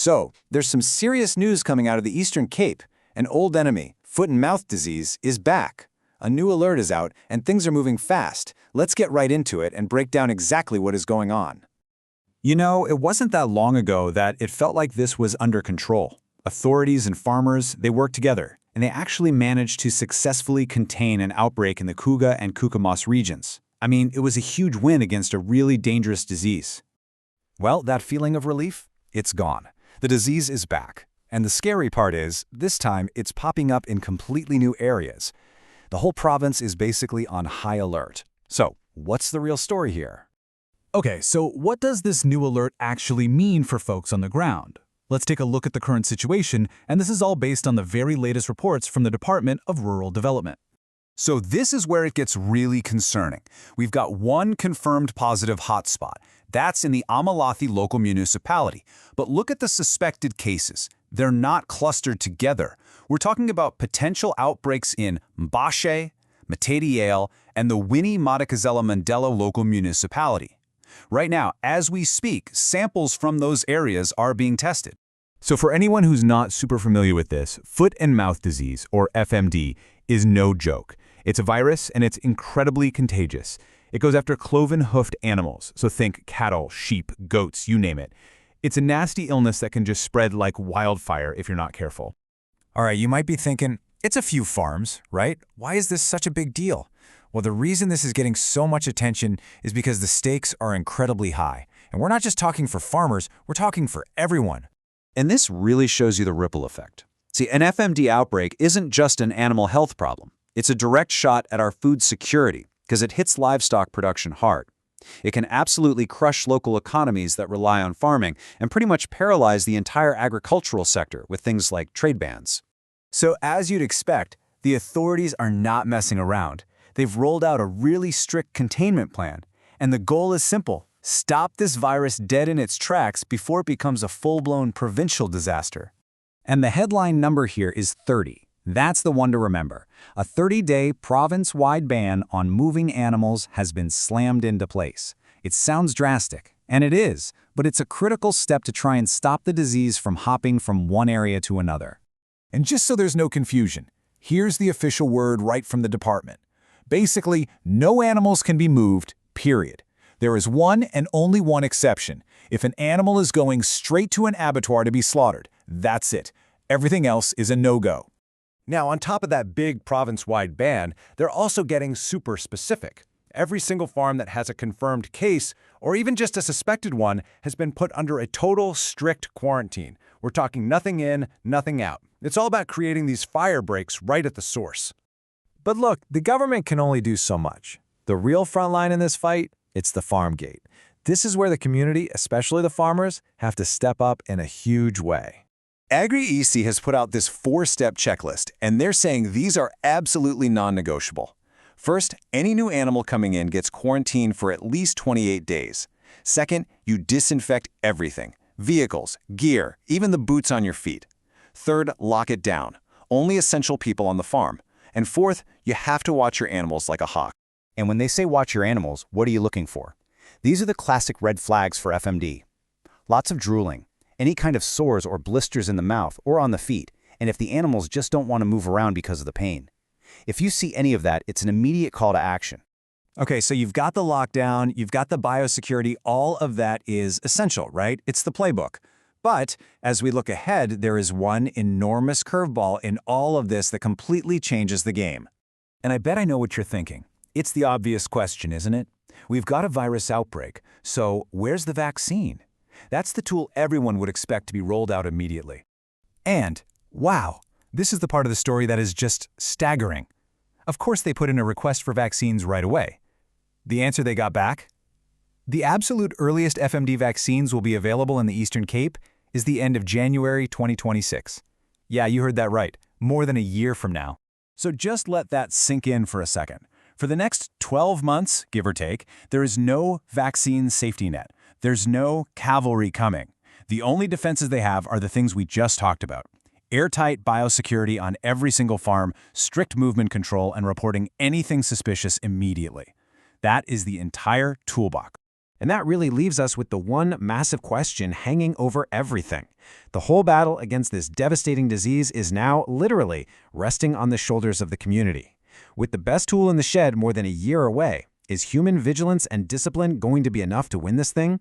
So, there's some serious news coming out of the Eastern Cape. An old enemy, foot and mouth disease, is back. A new alert is out, and things are moving fast. Let's get right into it and break down exactly what is going on. You know, it wasn't that long ago that it felt like this was under control. Authorities and farmers, they worked together, and they actually managed to successfully contain an outbreak in the Kouga and Kukamas regions. I mean, it was a huge win against a really dangerous disease. Well, that feeling of relief? It's gone. The disease is back. And the scary part is, this time it's popping up in completely new areas. The whole province is basically on high alert. So, what's the real story here? Okay, so what does this new alert actually mean for folks on the ground? Let's take a look at the current situation, and this is all based on the very latest reports from the Department of Rural Development. So this is where it gets really concerning. We've got one confirmed positive hotspot. That's in the Amalathi local municipality. But look at the suspected cases. They're not clustered together. We're talking about potential outbreaks in Mbashe, Matadiale, and the Winnie Madikizela Mandela local municipality. Right now, as we speak, samples from those areas are being tested. So for anyone who's not super familiar with this, foot and mouth disease, or FMD, is no joke. It's a virus, and it's incredibly contagious. It goes after cloven-hoofed animals, so think cattle, sheep, goats, you name it. It's a nasty illness that can just spread like wildfire if you're not careful. All right, you might be thinking, it's a few farms, right? Why is this such a big deal? Well, the reason this is getting so much attention is because the stakes are incredibly high. And we're not just talking for farmers, we're talking for everyone. And this really shows you the ripple effect. See, an FMD outbreak isn't just an animal health problem. It's a direct shot at our food security because it hits livestock production hard. It can absolutely crush local economies that rely on farming and pretty much paralyze the entire agricultural sector with things like trade bans. So as you'd expect, the authorities are not messing around. They've rolled out a really strict containment plan. And the goal is simple: stop this virus dead in its tracks before it becomes a full-blown provincial disaster. And the headline number here is 30. That's the one to remember. A 30-day province-wide ban on moving animals has been slammed into place. It sounds drastic, and it is, but it's a critical step to try and stop the disease from hopping from one area to another. And just so there's no confusion, here's the official word right from the department. Basically, no animals can be moved, period. There is one and only one exception. If an animal is going straight to an abattoir to be slaughtered, that's it. Everything else is a no-go. Now, on top of that big province-wide ban, they're also getting super specific. Every single farm that has a confirmed case, or even just a suspected one, has been put under a total strict quarantine. We're talking nothing in, nothing out. It's all about creating these fire breaks right at the source. But look, the government can only do so much. The real front line in this fight, it's the farm gate. This is where the community, especially the farmers, have to step up in a huge way. Agri-EC has put out this 4-step checklist, and they're saying these are absolutely non-negotiable. First, any new animal coming in gets quarantined for at least 28 days. Second, you disinfect everything: vehicles, gear, even the boots on your feet. Third, lock it down. Only essential people on the farm. And fourth, you have to watch your animals like a hawk. And when they say watch your animals, what are you looking for? These are the classic red flags for FMD. Lots of drooling, any kind of sores or blisters in the mouth or on the feet, and if the animals just don't want to move around because of the pain. If you see any of that, it's an immediate call to action. Okay, so you've got the lockdown, you've got the biosecurity, all of that is essential, right? It's the playbook. But as we look ahead, there is one enormous curveball in all of this that completely changes the game. And I bet I know what you're thinking. It's the obvious question, isn't it? We've got a virus outbreak, so where's the vaccine? That's the tool everyone would expect to be rolled out immediately. And, wow, this is the part of the story that is just staggering. Of course they put in a request for vaccines right away. The answer they got back? The absolute earliest FMD vaccines will be available in the Eastern Cape is the end of January 2026. Yeah, you heard that right, more than a year from now. So just let that sink in for a second. For the next 12 months, give or take, there is no vaccine safety net. There's no cavalry coming. The only defenses they have are the things we just talked about: airtight biosecurity on every single farm, strict movement control, and reporting anything suspicious immediately. That is the entire toolbox. And that really leaves us with the one massive question hanging over everything. The whole battle against this devastating disease is now, literally, resting on the shoulders of the community. With the best tool in the shed more than a year away, is human vigilance and discipline going to be enough to win this thing?